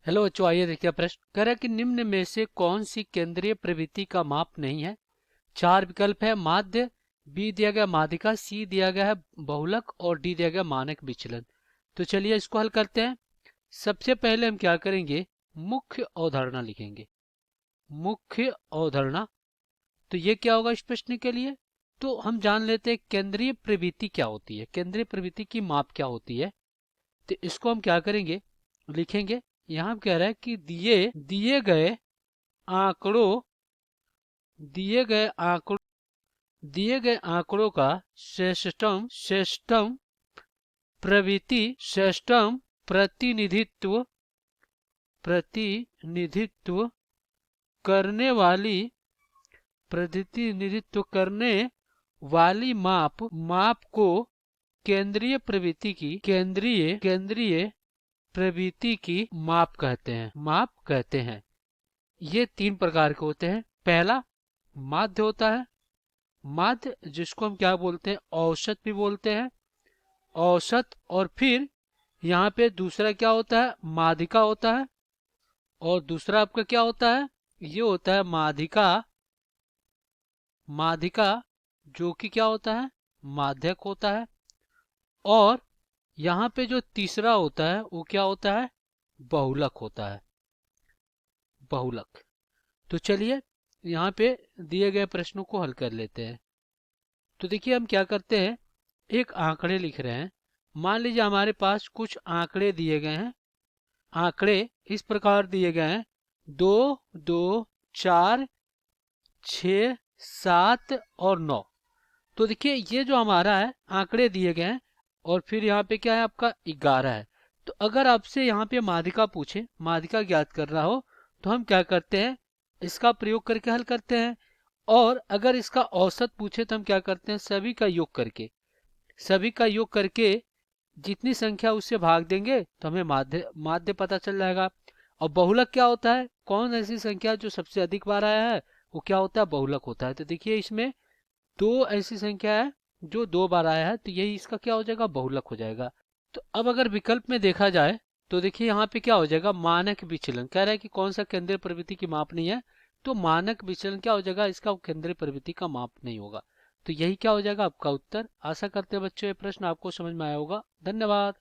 Hello बच्चों, आइए देखिए प्रश्न कह रहा है कि निम्न में से कौन सी केंद्रीय प्रवृत्ति का माप नहीं है। चार विकल्प है। माध्य, बी दिया गया माध्यिका, सी दिया गया है बहुलक और डी दिया गया मानक विचलन। तो चलिए इसको हल करते हैं। सबसे पहले हम क्या करेंगे, मुख्य अवधारणा लिखेंगे। मुख्य अवधारणा, तो ये क्या होगा इस प्रश्न के लिए। तो हम जान लेते हैं केंद्रीय प्रवृत्ति क्या होती है, केंद्रीय प्रवृत्ति की माप क्या होती है। तो इसको हम क्या करेंगे, लिखेंगे। यहाँ कह रहा है कि दिए दिए गए आंकड़ों दिए गए आंकड़ों दिए गए आंकड़ों का श्रेष्ठतम श्रेष्ठतम प्रतिनिधित्व प्रतिनिधित्व करने वाली प्रतिनिधित्व करने वाली माप को केंद्रीय प्रवृत्ति की माप कहते हैं। ये तीन प्रकार के होते हैं। पहला माध्य होता है। माध्य जिसको हम क्या बोलते हैं, औसत भी बोलते हैं, औसत। और फिर यहाँ पे दूसरा क्या होता है, माध्यिका होता है। और दूसरा आपका क्या होता है, ये होता है माध्यिका। माध्यिका जो कि क्या होता है, माध्यक होता है। और यहाँ पे जो तीसरा होता है वो क्या होता है, बहुलक होता है, बहुलक। तो चलिए यहाँ पे दिए गए प्रश्नों को हल कर लेते हैं। तो देखिए हम क्या करते हैं, एक आंकड़े लिख रहे हैं। मान लीजिए हमारे पास कुछ आंकड़े दिए गए हैं। आंकड़े इस प्रकार दिए गए हैं, 2, 2, 4, 6, 7 और 9। तो देखिए ये जो हमारा है आंकड़े दिए गए हैं, और फिर यहाँ पे क्या है आपका 11 है। तो अगर आपसे यहाँ पे माध्यिका पूछे, माध्यिका ज्ञात कर रहा हो, तो हम क्या करते हैं, इसका प्रयोग करके हल करते हैं। और अगर इसका औसत पूछे तो हम क्या करते हैं, सभी का योग करके जितनी संख्या उससे भाग देंगे तो हमें माध्य माध्य पता चल जाएगा। और बहुलक क्या होता है, कौन ऐसी संख्या जो सबसे अधिक बार आया है वो क्या होता है, बहुलक होता है। तो देखिए इसमें दो ऐसी संख्या है जो 2 बार आया है, तो यही इसका क्या हो जाएगा, बहुलक हो जाएगा। तो अब अगर विकल्प में देखा जाए तो देखिए यहाँ पे क्या हो जाएगा, मानक विचलन। कह रहा है कि कौन सा केंद्रीय प्रवृत्ति की माप नहीं है, तो मानक विचलन क्या हो जाएगा, इसका केंद्रीय प्रवृत्ति का माप नहीं होगा। तो यही क्या हो जाएगा आपका उत्तर। आशा करते हैं बच्चों ये प्रश्न आपको समझ में आया होगा। धन्यवाद।